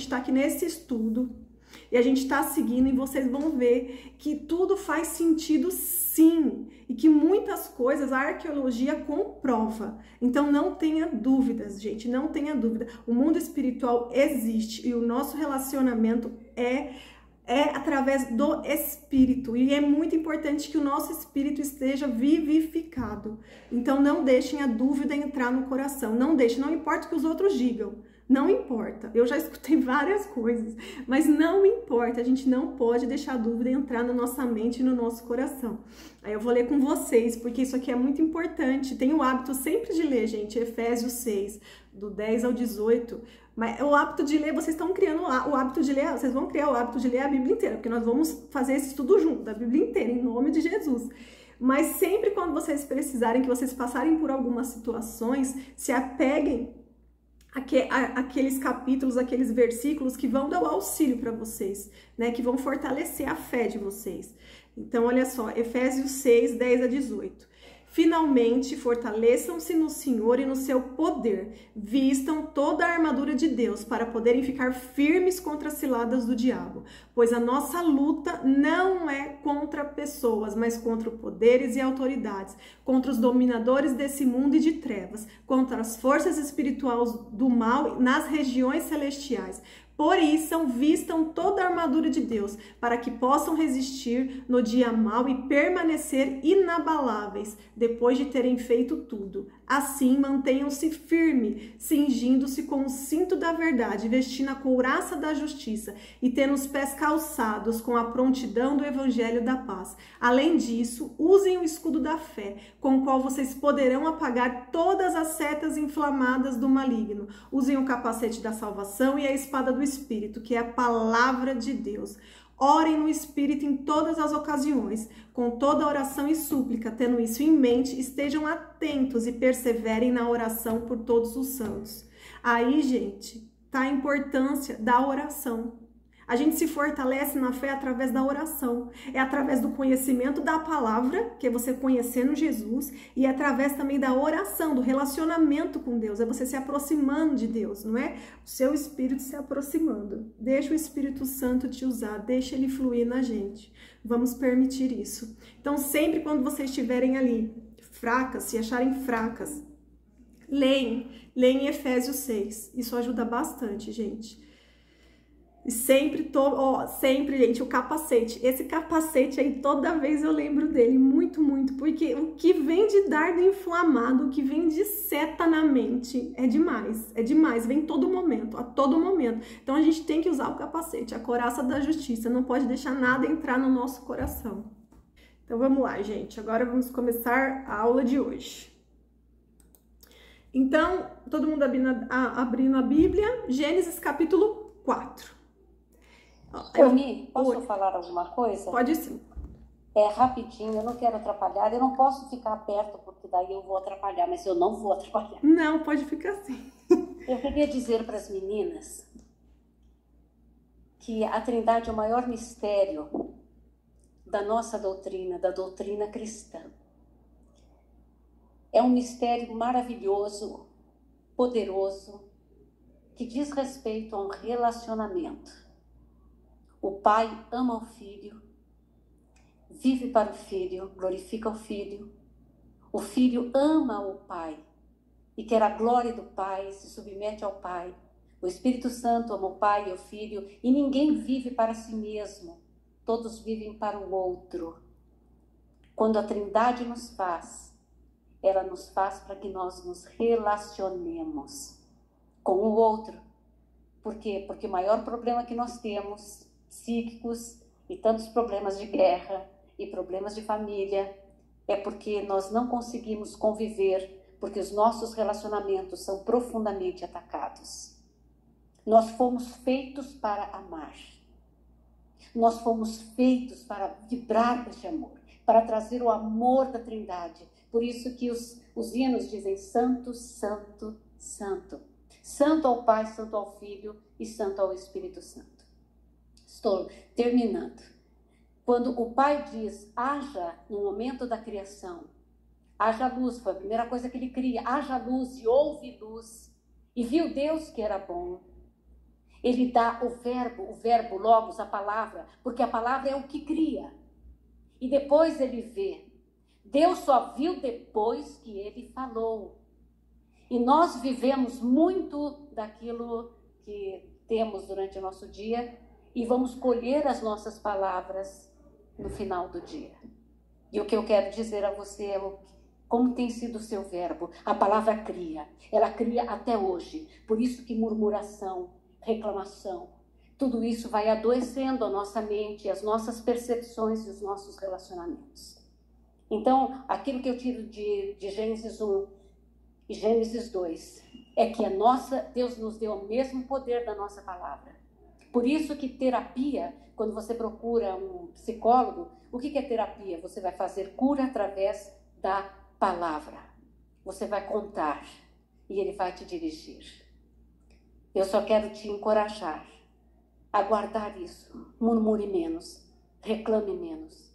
está aqui nesse estudo e a gente está seguindo e vocês vão ver que tudo faz sentido sim, e que muitas coisas a arqueologia comprova. Então não tenha dúvidas, gente, não tenha dúvida. O mundo espiritual existe e o nosso relacionamento é através do espírito, e é muito importante que o nosso espírito esteja vivificado. Então não deixem a dúvida entrar no coração, não deixem, não importa o que os outros digam, não importa. Eu já escutei várias coisas, mas não importa, a gente não pode deixar a dúvida entrar na nossa mente e no nosso coração. Aí eu vou ler com vocês, porque isso aqui é muito importante. Tenho o hábito sempre de ler, gente, Efésios 6, do 10 ao 18. Mas o hábito de ler, vocês estão criando o hábito de ler, vocês vão criar o hábito de ler a Bíblia inteira, porque nós vamos fazer esse estudo junto, da Bíblia inteira, em nome de Jesus. Mas sempre quando vocês precisarem, que vocês passarem por algumas situações, se apeguem àqueles capítulos, aqueles versículos que vão dar o auxílio para vocês, né? Que vão fortalecer a fé de vocês. Então, olha só, Efésios 6, 10 a 18. Finalmente, fortaleçam-se no Senhor e no seu poder. Vistam toda a armadura de Deus para poderem ficar firmes contra as ciladas do diabo. Pois a nossa luta não é contra pessoas, mas contra poderes e autoridades, contra os dominadores desse mundo e de trevas, contra as forças espirituais do mal nas regiões celestiais. Por isso, vistam toda a armadura de Deus, para que possam resistir no dia mau e permanecer inabaláveis, depois de terem feito tudo. Assim, mantenham-se firmes, cingindo-se com o cinto da verdade, vestindo a couraça da justiça e tendo os pés calçados com a prontidão do evangelho da paz. Além disso, usem o escudo da fé, com o qual vocês poderão apagar todas as setas inflamadas do maligno. Usem o capacete da salvação e a espada do Espírito, que é a palavra de Deus. Orem no Espírito em todas as ocasiões, com toda oração e súplica. Tendo isso em mente, estejam atentos e perseverem na oração por todos os santos. Aí, gente, tá a importância da oração. A gente se fortalece na fé através da oração. É através do conhecimento da palavra, que é você conhecendo Jesus, e é através também da oração, do relacionamento com Deus. É você se aproximando de Deus, não é? O seu espírito se aproximando. Deixa o Espírito Santo te usar, deixa ele fluir na gente. Vamos permitir isso. Então, sempre quando vocês estiverem ali fracas, se acharem fracas, leem Efésios 6. Isso ajuda bastante, gente. E sempre, sempre, gente, o capacete. Esse capacete aí, toda vez eu lembro dele, muito, muito. Porque o que vem de dardo inflamado, o que vem de seta na mente, é demais, vem todo momento, a todo momento. Então a gente tem que usar o capacete, a couraça da justiça, não pode deixar nada entrar no nosso coração. Então vamos lá, gente, agora vamos começar a aula de hoje. Então, todo mundo abrindo a Bíblia, Gênesis capítulo 4. Connie, posso falar alguma coisa? Pode sim. É rapidinho, eu não quero atrapalhar, eu não posso ficar perto, porque daí eu vou atrapalhar, mas eu não vou atrapalhar. Não, pode ficar assim. Eu queria dizer para as meninas que a Trindade é o maior mistério da nossa doutrina, da doutrina cristã. É um mistério maravilhoso, poderoso, que diz respeito a um relacionamento. O Pai ama o Filho, vive para o Filho, glorifica o Filho. O Filho ama o Pai e quer a glória do Pai, se submete ao Pai. O Espírito Santo ama o Pai e o Filho e ninguém vive para si mesmo, todos vivem para o outro. Quando a Trindade nos faz, ela nos faz para que nós nos relacionemos com o outro. Por quê? Porque o maior problema que nós temos, psíquicos e tantos problemas de guerra e problemas de família, é porque nós não conseguimos conviver, porque os nossos relacionamentos são profundamente atacados. Nós fomos feitos para amar. Nós fomos feitos para vibrar deste amor, para trazer o amor da Trindade. Por isso que os hinos dizem Santo, Santo, Santo. Santo ao Pai, Santo ao Filho e Santo ao Espírito Santo. Estou terminando. Quando o Pai diz, haja no momento da criação, haja luz, foi a primeira coisa que ele cria, haja luz e houve luz, e viu Deus que era bom. Ele dá o verbo logos, a palavra, porque a palavra é o que cria. E depois ele vê. Deus só viu depois que ele falou. E nós vivemos muito daquilo que temos durante o nosso dia e vamos colher as nossas palavras no final do dia. E o que eu quero dizer a você é como tem sido o seu verbo. A palavra cria, ela cria até hoje. Por isso que murmuração, reclamação, tudo isso vai adoecendo a nossa mente, as nossas percepções e os nossos relacionamentos. Então, aquilo que eu tiro de Gênesis 1 e Gênesis 2 é que Deus nos deu o mesmo poder da nossa palavra. Por isso que terapia, quando você procura um psicólogo, o que é terapia? Você vai fazer cura através da palavra. Você vai contar e ele vai te dirigir. Eu só quero te encorajar a guardar isso. Murmure menos, reclame menos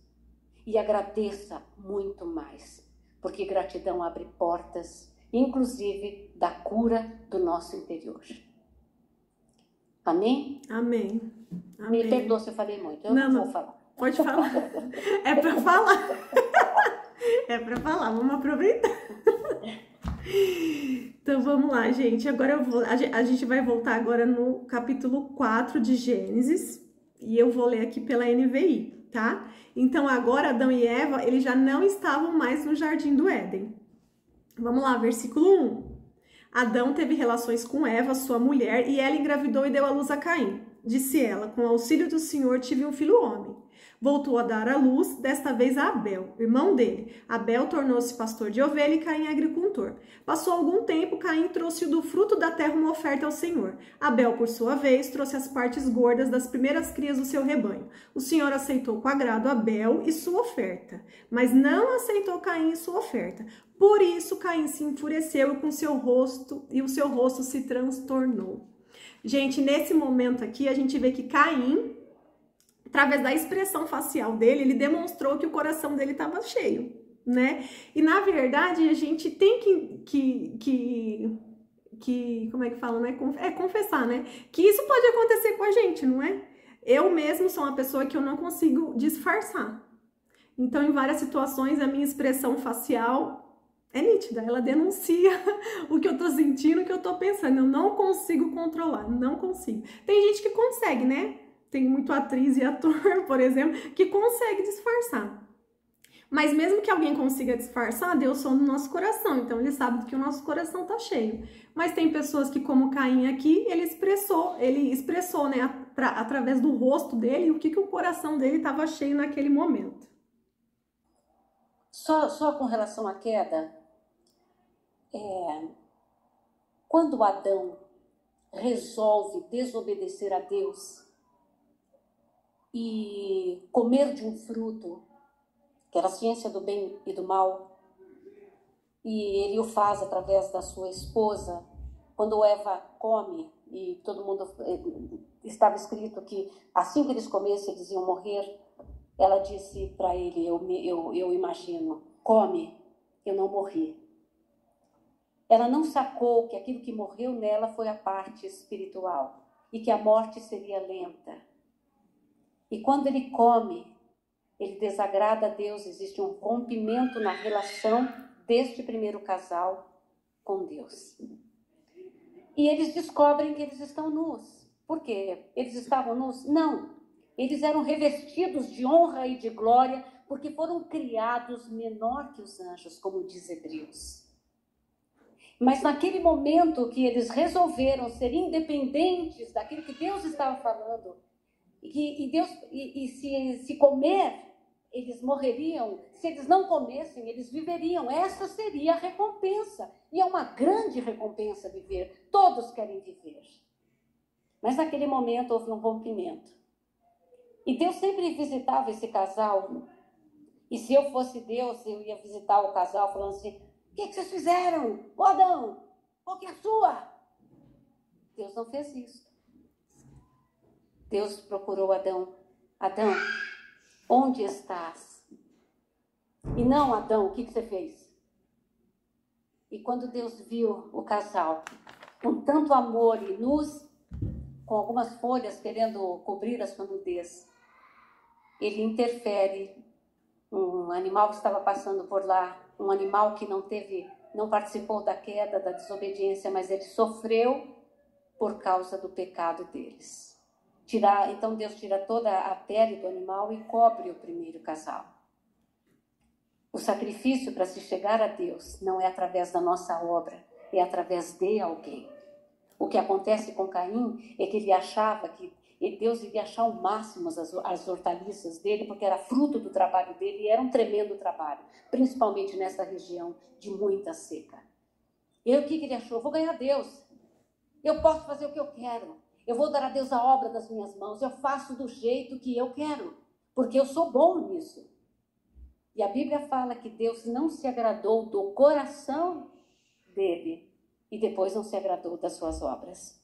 e agradeça muito mais, porque gratidão abre portas, inclusive da cura do nosso interior. Amém? Amém. Amém. Me perdoa se eu falei muito, eu não vou falar. Pode falar. É para falar. É para falar, vamos aproveitar. Então vamos lá, gente. Agora a gente vai voltar agora no capítulo 4 de Gênesis. E eu vou ler aqui pela NVI, tá? Então agora Adão e Eva, eles já não estavam mais no jardim do Éden. Vamos lá, versículo 1. Adão teve relações com Eva, sua mulher, e ela engravidou e deu à luz a Caim. Disse ela, com auxílio do Senhor tive um filho homem. Voltou a dar à luz, desta vez a Abel, irmão dele. Abel tornou-se pastor de ovelha e Caim agricultor. Passou algum tempo, Caim trouxe do fruto da terra uma oferta ao Senhor. Abel, por sua vez, trouxe as partes gordas das primeiras crias do seu rebanho. O Senhor aceitou com agrado Abel e sua oferta, mas não aceitou Caim e sua oferta. Por isso, Caim se enfureceu e o seu rosto se transtornou. Gente, nesse momento aqui, a gente vê que Caim, através da expressão facial dele, ele demonstrou que o coração dele estava cheio, né? E, na verdade, a gente tem como é que fala, né? Confessar, né? Que isso pode acontecer com a gente, não é? Eu mesmo sou uma pessoa que eu não consigo disfarçar. Então, em várias situações, a minha expressão facial é nítida, ela denuncia o que eu tô sentindo, o que eu tô pensando. Eu não consigo controlar, não consigo. Tem gente que consegue, né? Tem muito atriz e ator, por exemplo, que consegue disfarçar. Mas mesmo que alguém consiga disfarçar, Deus sonda no nosso coração. Então, ele sabe que o nosso coração tá cheio. Mas tem pessoas que, como Caim aqui, ele expressou, né, através do rosto dele, o que o coração dele estava cheio naquele momento. Só com relação à queda, quando Adão resolve desobedecer a Deus e comer de um fruto, que era a ciência do bem e do mal, e ele o faz através da sua esposa, quando Eva come, e todo mundo, estava escrito que assim que eles comessem eles iam morrer, ela disse para ele, eu imagino, come, eu não morri. Ela não sacou que aquilo que morreu nela foi a parte espiritual e que a morte seria lenta. E quando ele come, ele desagrada a Deus, existe um rompimento na relação deste primeiro casal com Deus. E eles descobrem que eles estão nus. Por quê? Eles estavam nus? Não. Eles eram revestidos de honra e de glória, porque foram criados menor que os anjos, como diz Hebreus. Mas naquele momento que eles resolveram ser independentes daquilo que Deus estava falando, se comer, eles morreriam. Se eles não comessem, eles viveriam. Essa seria a recompensa. E é uma grande recompensa viver. Todos querem viver. Mas naquele momento houve um rompimento. E Deus sempre visitava esse casal. E se eu fosse Deus, eu ia visitar o casal falando assim, o que vocês fizeram? Ô Adão, qual que é a sua? Deus não fez isso. Deus procurou Adão. Adão, onde estás? E não, Adão, o que você fez? E quando Deus viu o casal com tanto amor e nus, com algumas folhas querendo cobrir a sua nudez. Ele interfere. Um animal que estava passando por lá, um animal que não participou da queda, da desobediência, mas ele sofreu por causa do pecado deles. Então Deus tira toda a pele do animal e cobre o primeiro casal. O sacrifício para se chegar a Deus não é através da nossa obra, é através de alguém. O que acontece com Caim é que ele achava que Deus iria achar ao máximo as hortaliças dele, porque era fruto do trabalho dele, e era um tremendo trabalho, principalmente nessa região de muita seca. E aí o que ele achou? Eu vou ganhar Deus, eu posso fazer o que eu quero, eu vou dar a Deus a obra das minhas mãos, eu faço do jeito que eu quero, porque eu sou bom nisso. E a Bíblia fala que Deus não se agradou do coração dele, e depois não se agradou das suas obras.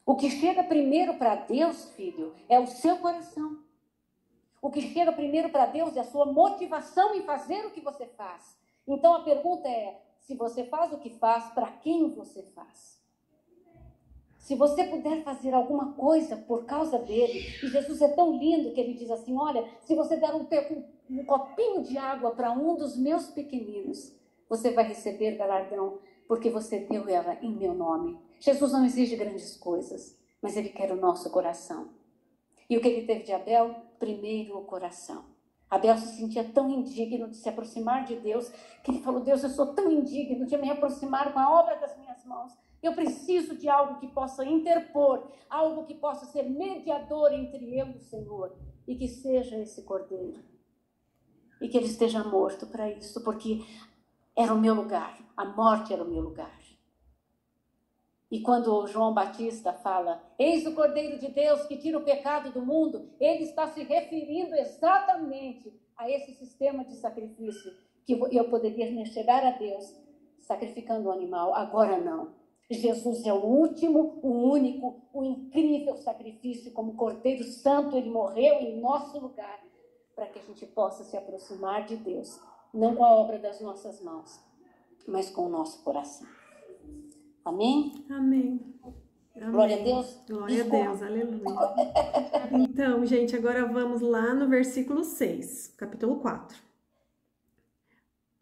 O que chega primeiro para Deus, filho, é o seu coração. O que chega primeiro para Deus é a sua motivação em fazer o que você faz. Então a pergunta é, se você faz o que faz, para quem você faz? Se você puder fazer alguma coisa por causa dele, e Jesus é tão lindo que ele diz assim, olha, se você der um copinho de água para um dos meus pequeninos, você vai receber galardão, porque você deu ela em meu nome. Jesus não exige grandes coisas, mas ele quer o nosso coração. E o que ele teve de Abel? Primeiro o coração. Abel se sentia tão indigno de se aproximar de Deus, que ele falou, Deus, eu sou tão indigno de me aproximar com a obra das minhas mãos. Eu preciso de algo que possa interpor, algo que possa ser mediador entre eu e o Senhor, e que seja esse cordeiro. E que ele esteja morto para isso, porque era o meu lugar, a morte era o meu lugar. E quando João Batista fala, eis o Cordeiro de Deus que tira o pecado do mundo, ele está se referindo exatamente a esse sistema de sacrifício, que eu poderia chegar a Deus sacrificando um animal, agora não. Jesus é o último, o único, o incrível sacrifício, como Cordeiro Santo, ele morreu em nosso lugar, para que a gente possa se aproximar de Deus, não com a obra das nossas mãos, mas com o nosso coração. Amém? Amém. Glória a Deus. Glória a Deus, aleluia. Então, gente, agora vamos lá no versículo 6, capítulo 4.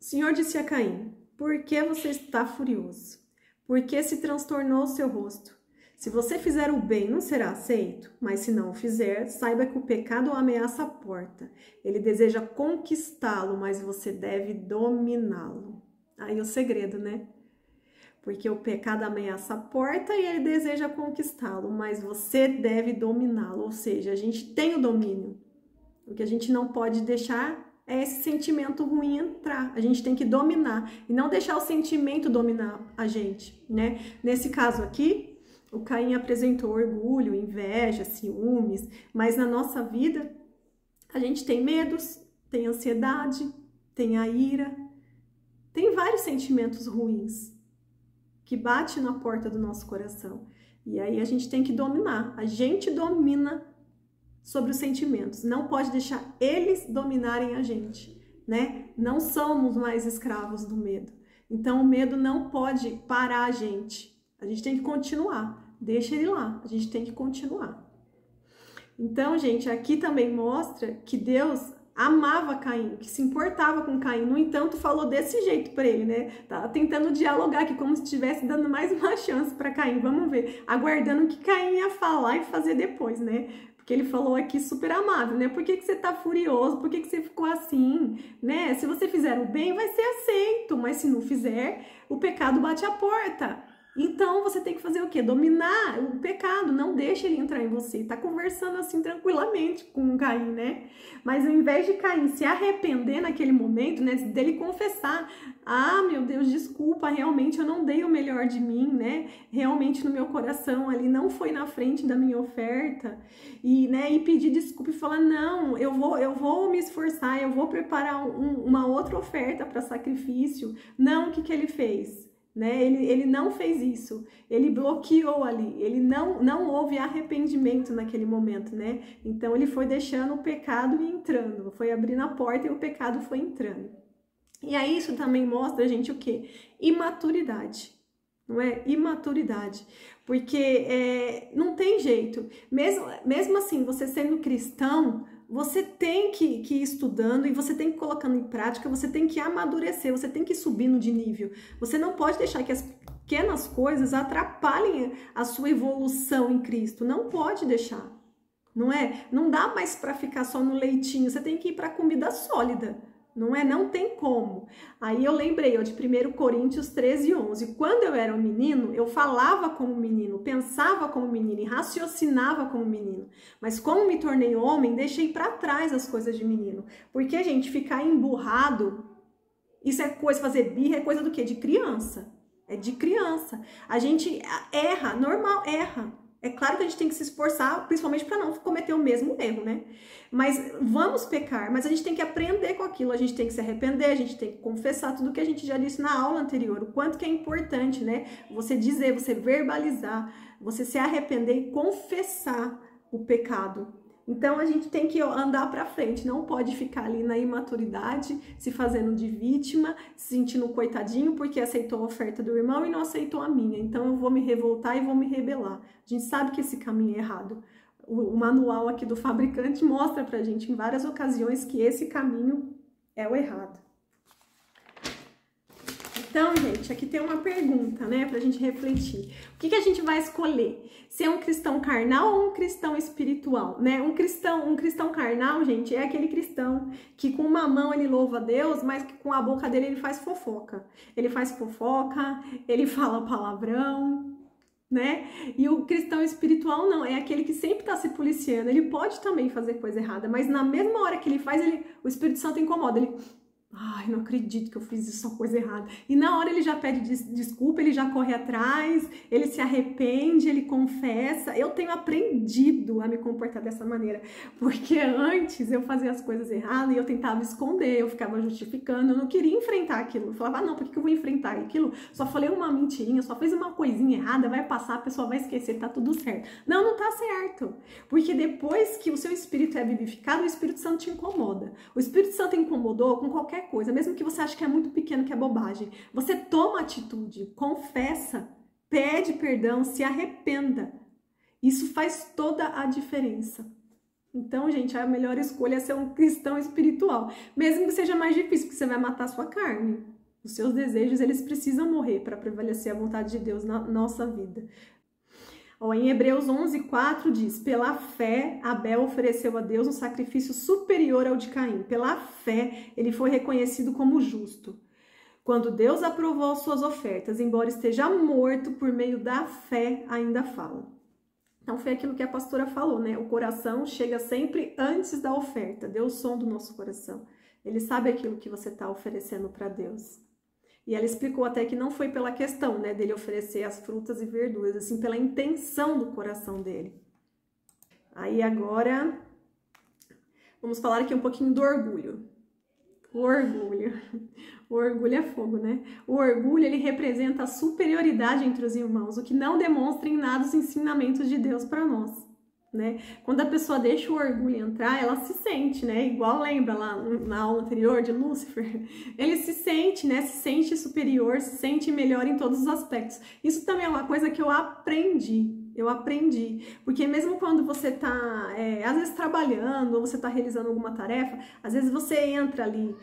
O Senhor disse a Caim, por que você está furioso? Por que se transtornou o seu rosto? Se você fizer o bem, não será aceito, mas se não o fizer, saiba que o pecado o ameaça a porta. Ele deseja conquistá-lo, mas você deve dominá-lo. Aí o segredo, né? Porque o pecado ameaça a porta e ele deseja conquistá-lo, mas você deve dominá-lo. Ou seja, a gente tem o domínio. O que a gente não pode deixar é esse sentimento ruim entrar. A gente tem que dominar e não deixar o sentimento dominar a gente, né? Nesse caso aqui, o Caim apresentou orgulho, inveja, ciúmes, mas na nossa vida a gente tem medos, tem ansiedade, tem a ira, tem vários sentimentos ruins que bate na porta do nosso coração. E aí a gente tem que dominar. A gente domina sobre os sentimentos. Não pode deixar eles dominarem a gente, né? Não somos mais escravos do medo. Então o medo não pode parar a gente. A gente tem que continuar. Deixa ele lá. A gente tem que continuar. Então, gente, aqui também mostra que Deus amava Caim, que se importava com Caim, no entanto falou desse jeito para ele, né? Tava tentando dialogar aqui, como se estivesse dando mais uma chance para Caim, vamos ver, aguardando o que Caim ia falar e fazer depois, né? Porque ele falou aqui super amável, né? Por que você tá furioso? Por que você ficou assim? Né? Se você fizer o bem, vai ser aceito, mas se não fizer, o pecado bate a porta. Então, você tem que fazer o quê? Dominar o pecado, não deixa ele entrar em você. Tá conversando assim tranquilamente com Caim, né? Mas ao invés de Caim se arrepender naquele momento, né? Dele confessar, ah, meu Deus, desculpa, realmente eu não dei o melhor de mim, né? Realmente no meu coração ali não foi na frente da minha oferta. E, né, e pedir desculpa e falar, não, eu vou me esforçar, eu vou preparar uma outra oferta para sacrifício. Não, o que ele fez? Né? Ele não fez isso, ele bloqueou ali, ele não houve arrependimento naquele momento, né? Então ele foi deixando o pecado entrando, foi abrindo a porta e o pecado foi entrando. E aí isso também mostra, gente, o quê? Imaturidade, não é? Imaturidade. Porque não tem jeito. Mesmo assim, você sendo cristão, você tem que ir estudando e você tem que ir colocando em prática, você tem que amadurecer, você tem que ir subindo de nível. Você não pode deixar que as pequenas coisas atrapalhem a sua evolução em Cristo. Não pode deixar, não é? Não dá mais para ficar só no leitinho, você tem que ir para comida sólida. Não é? Não tem como. Aí eu lembrei de 1 Coríntios 13:11. Quando eu era um menino, eu falava como menino, pensava como menino e raciocinava como menino. Mas como me tornei homem, deixei para trás as coisas de menino. Porque, gente, ficar emburrado, isso é coisa, fazer birra é coisa do quê? De criança. É de criança. A gente erra, normal, erra. É claro que a gente tem que se esforçar, principalmente para não cometer o mesmo erro, né? Mas vamos pecar, mas a gente tem que aprender com aquilo, a gente tem que se arrepender, a gente tem que confessar tudo que a gente já disse na aula anterior, o quanto que é importante, né? Você dizer, você verbalizar, você se arrepender e confessar o pecado. Então a gente tem que andar para frente, não pode ficar ali na imaturidade, se fazendo de vítima, se sentindo coitadinho porque aceitou a oferta do irmão e não aceitou a minha. Então eu vou me revoltar e vou me rebelar. A gente sabe que esse caminho é errado. O manual aqui do fabricante mostra pra gente em várias ocasiões que esse caminho é o errado. Então, gente, aqui tem uma pergunta, né, pra gente refletir. O que a gente vai escolher? Se é um cristão carnal ou um cristão espiritual, né? Um cristão carnal, gente, é aquele cristão que com uma mão ele louva a Deus, mas que com a boca dele ele faz fofoca. Ele faz fofoca, ele fala palavrão, né? E o cristão espiritual não, é aquele que sempre tá se policiando. Ele pode também fazer coisa errada, mas na mesma hora que ele faz, o Espírito Santo incomoda, ele... Ai, não acredito que eu fiz essa coisa errada. E na hora ele já pede desculpa, ele já corre atrás, ele se arrepende, ele confessa. Eu tenho aprendido a me comportar dessa maneira, porque antes eu fazia as coisas erradas e eu tentava esconder, eu ficava justificando, eu não queria enfrentar aquilo. Eu falava, não, por que eu vou enfrentar aquilo? Só falei uma mentirinha, só fiz uma coisinha errada, vai passar, a pessoa vai esquecer, tá tudo certo. Não, não tá certo. Porque depois que o seu espírito é vivificado, o Espírito Santo te incomoda. O Espírito Santo incomodou com qualquer coisa, mesmo que você ache que é muito pequeno, que é bobagem. Você toma atitude, confessa, pede perdão, se arrependa. Isso faz toda a diferença. Então, gente, a melhor escolha é ser um cristão espiritual. Mesmo que seja mais difícil, porque você vai matar a sua carne. Os seus desejos, eles precisam morrer para prevalecer a vontade de Deus na nossa vida. Em Hebreus 11:4 diz, pela fé Abel ofereceu a Deus um sacrifício superior ao de Caim. Pela fé ele foi reconhecido como justo. Quando Deus aprovou suas ofertas, embora esteja morto, por meio da fé ainda fala. Então foi aquilo que a pastora falou, né? O coração chega sempre antes da oferta. Deus sonda o nosso coração. Ele sabe aquilo que você está oferecendo para Deus. E ela explicou até que não foi pela questão, né, dele oferecer as frutas e verduras, assim, pela intenção do coração dele. Aí agora, vamos falar aqui um pouquinho do orgulho. O orgulho é fogo, né? O orgulho, ele representa a superioridade entre os irmãos, o que não demonstra em nada os ensinamentos de Deus para nós. Né? Quando a pessoa deixa o orgulho entrar, ela se sente, né? Igual lembra lá na aula anterior de Lúcifer, ele se sente, né? Se sente superior, se sente melhor em todos os aspectos. Isso também é uma coisa que eu aprendi, porque mesmo quando você tá, às vezes trabalhando, ou você tá realizando alguma tarefa, às vezes você entra ali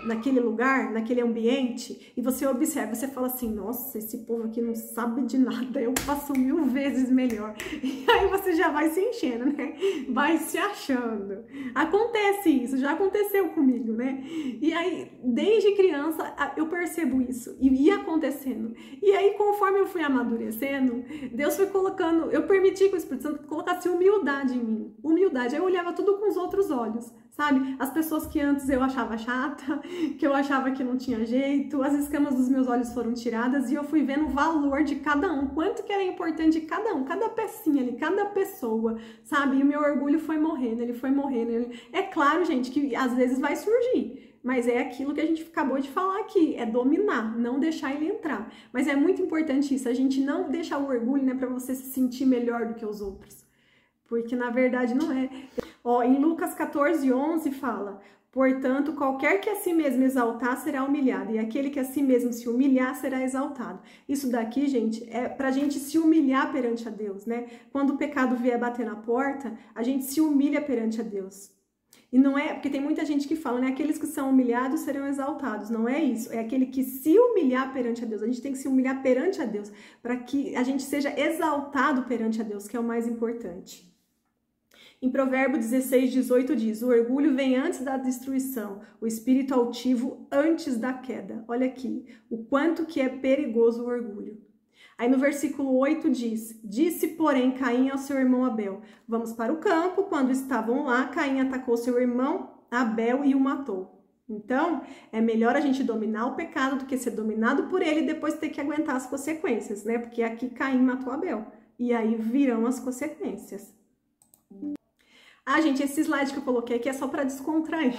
naquele lugar, naquele ambiente, e você observa, você fala assim, nossa, esse povo aqui não sabe de nada, eu faço 1000 vezes melhor. E aí você já vai se enchendo, né? Vai se achando. Acontece isso, já aconteceu comigo, né? E aí, desde criança, eu percebo isso, e ia acontecendo. E aí, conforme eu fui amadurecendo, Deus foi colocando, eu permiti que o Espírito Santo colocasse humildade em mim. Humildade. Eu olhava tudo com os outros olhos, sabe? As pessoas que antes eu achava chata, que eu achava que não tinha jeito, as escamas dos meus olhos foram tiradas e eu fui vendo o valor de cada um, quanto que era importante de cada um, cada pecinha ali, cada pessoa, sabe? E o meu orgulho foi morrendo, ele foi morrendo. É claro, gente, que às vezes vai surgir. Mas é aquilo que a gente acabou de falar aqui, é dominar, não deixar ele entrar. Mas é muito importante isso, a gente não deixar o orgulho, né, para você se sentir melhor do que os outros. Porque na verdade não é. Em Lucas 14:11 fala, Portanto, qualquer que a si mesmo exaltar será humilhado, e aquele que a si mesmo se humilhar será exaltado. Isso daqui, gente, é pra gente se humilhar perante a Deus, né? Quando o pecado vier bater na porta, a gente se humilha perante a Deus. E não é, porque tem muita gente que fala, né? Aqueles que são humilhados serão exaltados. Não é isso. É aquele que se humilhar perante a Deus. A gente tem que se humilhar perante a Deus, para que a gente seja exaltado perante a Deus, que é o mais importante. Em Provérbio 16:18 diz: o orgulho vem antes da destruição, o espírito altivo antes da queda. Olha aqui, o quanto que é perigoso o orgulho. Aí no versículo 8 diz: disse, porém, Caim ao seu irmão Abel: vamos para o campo. Quando estavam lá, Caim atacou seu irmão Abel e o matou. Então, é melhor a gente dominar o pecado do que ser dominado por ele e depois ter que aguentar as consequências, né? Porque aqui Caim matou Abel. E aí virão as consequências. Ah, gente, esse slide que eu coloquei aqui é só para descontrair.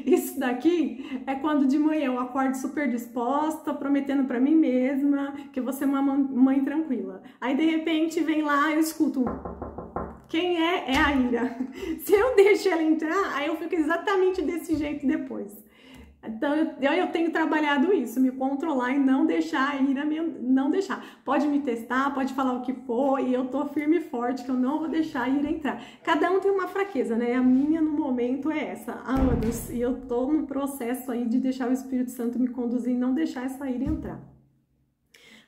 Isso daqui é quando de manhã eu acordo super disposta, prometendo para mim mesma que eu vou ser uma mãe tranquila. Aí, de repente, vem lá, eu escuto quem é? É a ira. Se eu deixo ela entrar, aí eu fico exatamente desse jeito depois. Então, eu tenho trabalhado isso, me controlar e não deixar a ira, não deixar. Pode me testar, pode falar o que for, e eu tô firme e forte que eu não vou deixar a ira entrar. Cada um tem uma fraqueza, né? A minha, no momento, é essa, há anos. E eu tô no processo aí de deixar o Espírito Santo me conduzir e não deixar essa ira entrar.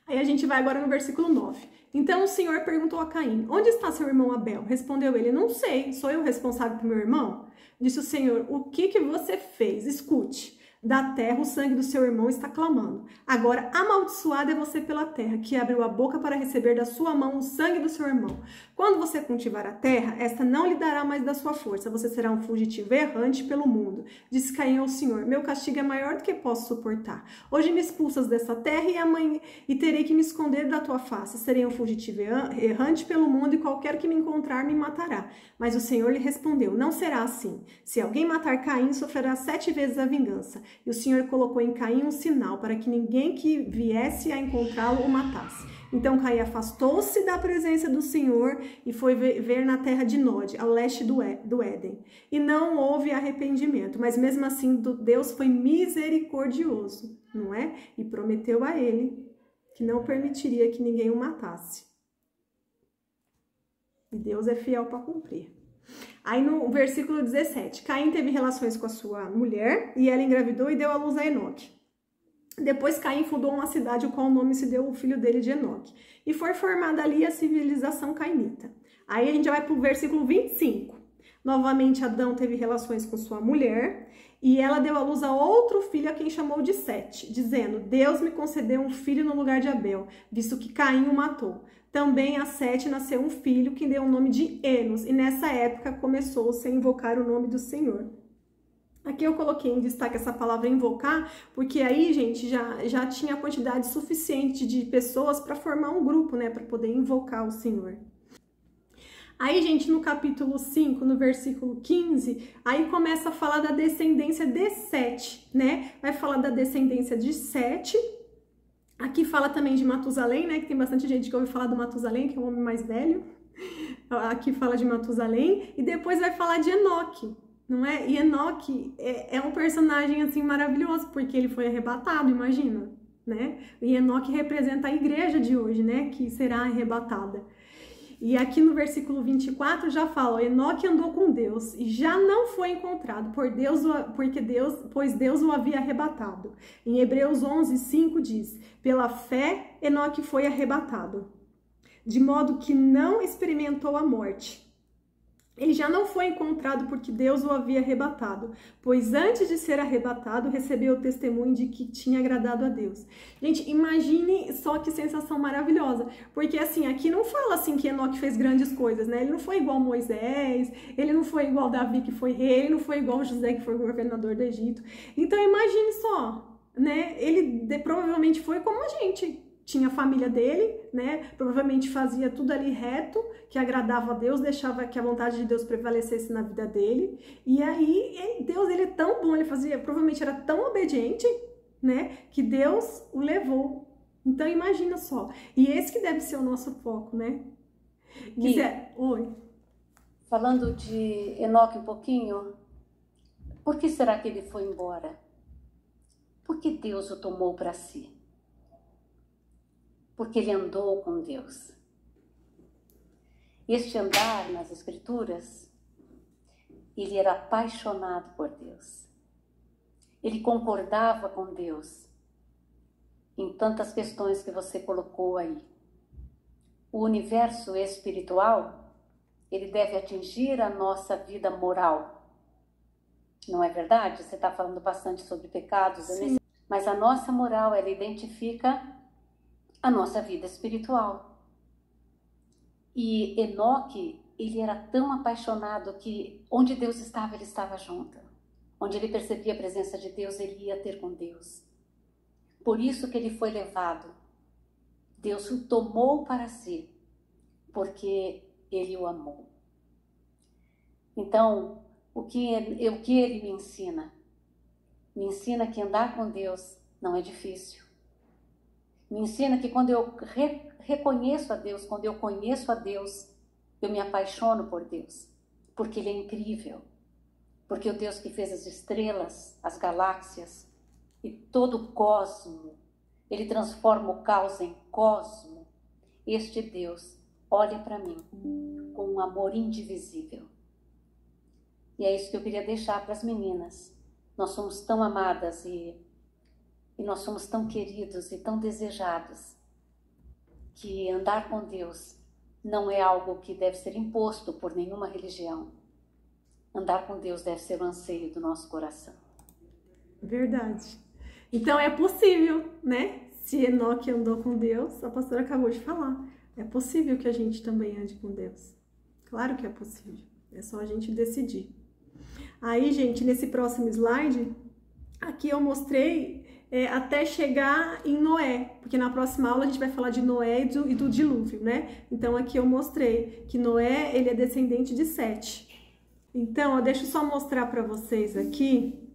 Aí a gente vai agora no versículo 9. Então o Senhor perguntou a Caim: onde está seu irmão Abel? Respondeu ele: não sei, sou eu responsável por meu irmão? Disse o Senhor: o que você fez? Escute. Da terra o sangue do seu irmão está clamando. Agora amaldiçoada é você pela terra, que abriu a boca para receber da sua mão o sangue do seu irmão. Quando você cultivar a terra, esta não lhe dará mais da sua força. Você será um fugitivo errante pelo mundo. Disse Caim ao Senhor: meu castigo é maior do que posso suportar. Hoje me expulsas dessa terra e amanhã terei que me esconder da tua face. Serei um fugitivo errante pelo mundo e qualquer que me encontrar me matará. Mas o Senhor lhe respondeu: não será assim. Se alguém matar Caim, sofrerá 7 vezes a vingança. E o Senhor colocou em Caim um sinal para que ninguém que viesse a encontrá-lo o matasse. Então Caim afastou-se da presença do Senhor e foi ver na terra de Nod, ao leste do Éden. E não houve arrependimento, mas mesmo assim Deus foi misericordioso, não é? E prometeu a ele que não permitiria que ninguém o matasse. E Deus é fiel para cumprir. Aí no versículo 17, Caim teve relações com a sua mulher e ela engravidou e deu à luz a Enoque. Depois Caim fundou uma cidade, o qual nome se deu o filho dele de Enoque. E foi formada ali a civilização cainita. Aí a gente vai para o versículo 25. Novamente Adão teve relações com sua mulher e ela deu à luz a outro filho a quem chamou de Sete, dizendo: Deus me concedeu um filho no lugar de Abel, visto que Caim o matou. Também a Sete nasceu um filho que deu o nome de Enos, e nessa época começou-se a invocar o nome do Senhor. Aqui eu coloquei em destaque essa palavra invocar, porque aí, gente, já tinha quantidade suficiente de pessoas para formar um grupo, né, para poder invocar o Senhor. Aí, gente, no capítulo 5, no versículo 15, aí começa a falar da descendência de Sete, né? Vai falar da descendência de Sete. Aqui fala também de Matusalém, né? Que tem bastante gente que ouve falar do Matusalém, que é o homem mais velho. Aqui fala de Matusalém. E depois vai falar de Enoque, não é? E Enoque é um personagem, assim, maravilhoso, porque ele foi arrebatado, imagina, né? E Enoque representa a igreja de hoje, né? Que será arrebatada. E aqui no versículo 24 já fala: Enoque andou com Deus e já não foi encontrado, pois Deus o havia arrebatado. Em Hebreus 11:5 diz: pela fé Enoque foi arrebatado, de modo que não experimentou a morte. Ele já não foi encontrado porque Deus o havia arrebatado, pois antes de ser arrebatado, recebeu o testemunho de que tinha agradado a Deus. Gente, imagine só que sensação maravilhosa, porque assim, aqui não fala assim que Enoque fez grandes coisas, né? Ele não foi igual Moisés, ele não foi igual Davi que foi rei, ele não foi igual José que foi governador do Egito. Então imagine só, né? Ele provavelmente foi como a gente. Tinha a família dele, né? Provavelmente fazia tudo ali reto, que agradava a Deus, deixava que a vontade de Deus prevalecesse na vida dele. E aí, Deus, ele é tão bom, ele fazia, provavelmente era tão obediente, né? Que Deus o levou. Então, imagina só. E esse que deve ser o nosso foco, né? Oi. Falando de Enoque um pouquinho, Por que será que ele foi embora? Por que Deus o tomou para si? Porque ele andou com Deus. Este andar nas Escrituras, ele era apaixonado por Deus. Ele concordava com Deus em tantas questões que você colocou aí. O universo espiritual, ele deve atingir a nossa vida moral. Não é verdade? Você está falando bastante sobre pecados, mas a nossa moral, ela identifica a nossa vida espiritual. E Enoque, ele era tão apaixonado que onde Deus estava, ele estava junto. Onde ele percebia a presença de Deus, ele ia ter com Deus. Por isso que ele foi levado. Deus o tomou para si, porque ele o amou. Então, o que ele me ensina? Me ensina que andar com Deus não é difícil. Me ensina que quando eu reconheço a Deus, quando eu conheço a Deus, eu me apaixono por Deus, porque Ele é incrível. Porque o Deus que fez as estrelas, as galáxias e todo o cosmo, Ele transforma o caos em cosmo. Este Deus olha para mim com um amor indivisível. E é isso que eu queria deixar para as meninas. Nós somos tão amadas e nós somos tão queridos e tão desejados que andar com Deus não é algo que deve ser imposto por nenhuma religião. Andar com Deus deve ser o anseio do nosso coração. Verdade. Então é possível, né? Se Enoque andou com Deus, a pastora acabou de falar. É possível que a gente também ande com Deus. Claro que é possível. É só a gente decidir. Aí, gente, nesse próximo slide, aqui eu mostrei até chegar em Noé, porque na próxima aula a gente vai falar de Noé e do dilúvio, né? Então aqui eu mostrei que Noé, ele é descendente de Sete. Então, deixa eu só mostrar para vocês aqui.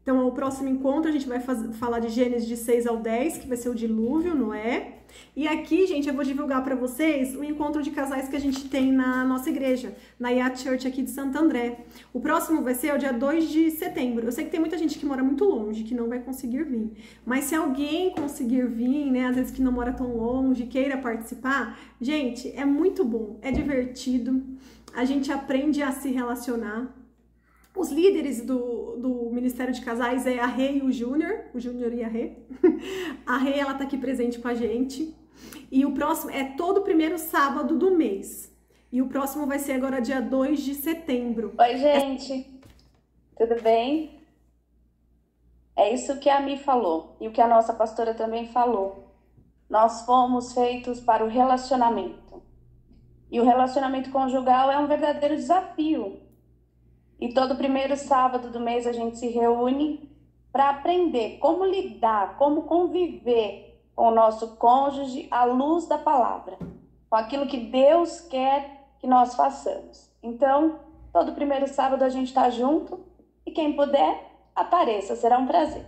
Então, o próximo encontro a gente vai falar de Gênesis de 6 ao 10, que vai ser o dilúvio, Noé. E aqui, gente, eu vou divulgar para vocês o encontro de casais que a gente tem na nossa igreja, na Yacht Church aqui de Santo André. O próximo vai ser o dia 2 de setembro. Eu sei que tem muita gente que mora muito longe, que não vai conseguir vir. Mas se alguém conseguir vir, né, às vezes que não mora tão longe, queira participar, gente, é muito bom, é divertido. A gente aprende a se relacionar. Os líderes do Ministério de Casais é a Rê e o Júnior e a Rê. A Rê, ela tá aqui presente com a gente. E o próximo é todo primeiro sábado do mês. E o próximo vai ser agora dia 2 de setembro. Oi, gente. Tudo bem? É isso que a Mi falou e o que a nossa pastora também falou. Nós fomos feitos para o relacionamento. E o relacionamento conjugal é um verdadeiro desafio. E todo primeiro sábado do mês a gente se reúne para aprender como lidar, como conviver com o nosso cônjuge à luz da palavra, com aquilo que Deus quer que nós façamos. Então, todo primeiro sábado a gente está junto e quem puder, apareça, será um prazer.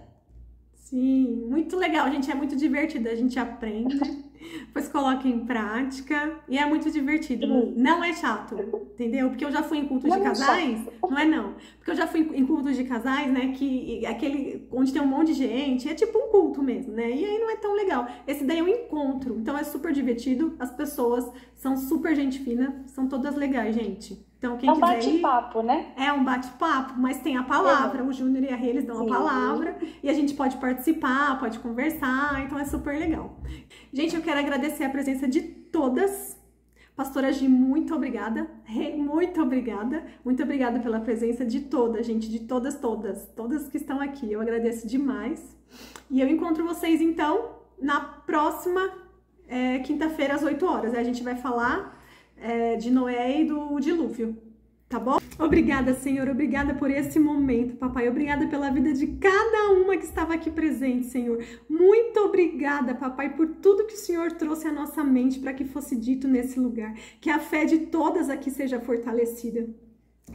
Sim, muito legal, gente, é muito divertido, a gente aprende, depois coloca em prática e é muito divertido, não é chato, entendeu? Porque eu já fui em cultos de casais, não é não, porque eu já fui em cultos de casais, né, que aquele onde tem um monte de gente, é tipo um culto mesmo, né, e aí não é tão legal, esse daí é um encontro, então é super divertido, as pessoas são super gente fina, são todas legais, gente. Então, quem quiser bate-papo, né? É um bate-papo, mas tem a palavra. O Júnior e a Rê, eles dão a palavra. E a gente pode participar, pode conversar. Então, é super legal. Gente, eu quero agradecer a presença de todas. Pastora Gi, muito obrigada. Rê, muito obrigada. Muito obrigada pela presença de todas, gente. De todas que estão aqui. Eu agradeço demais. E eu encontro vocês, então, na próxima quinta-feira, às 8 horas. A gente vai falar de Noé e do dilúvio, tá bom? Obrigada, Senhor, obrigada por esse momento, papai, obrigada pela vida de cada uma que estava aqui presente, Senhor, muito obrigada, papai, por tudo que o Senhor trouxe à nossa mente para que fosse dito nesse lugar, que a fé de todas aqui seja fortalecida.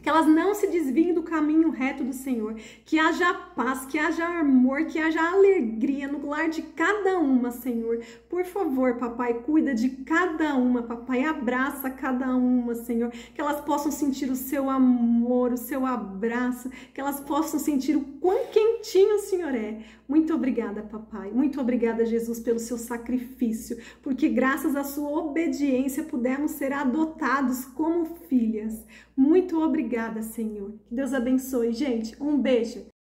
Que elas não se desviem do caminho reto do Senhor. Que haja paz, que haja amor, que haja alegria no lar de cada uma, Senhor. Por favor, papai, cuida de cada uma, papai. Abraça cada uma, Senhor. Que elas possam sentir o seu amor, o seu abraço. Que elas possam sentir o quão quentinho o Senhor é. Muito obrigada, papai. Muito obrigada, Jesus, pelo seu sacrifício. Porque graças à sua obediência pudemos ser adotados como filhas. Muito obrigada, Senhor. Que Deus abençoe, gente. Um beijo.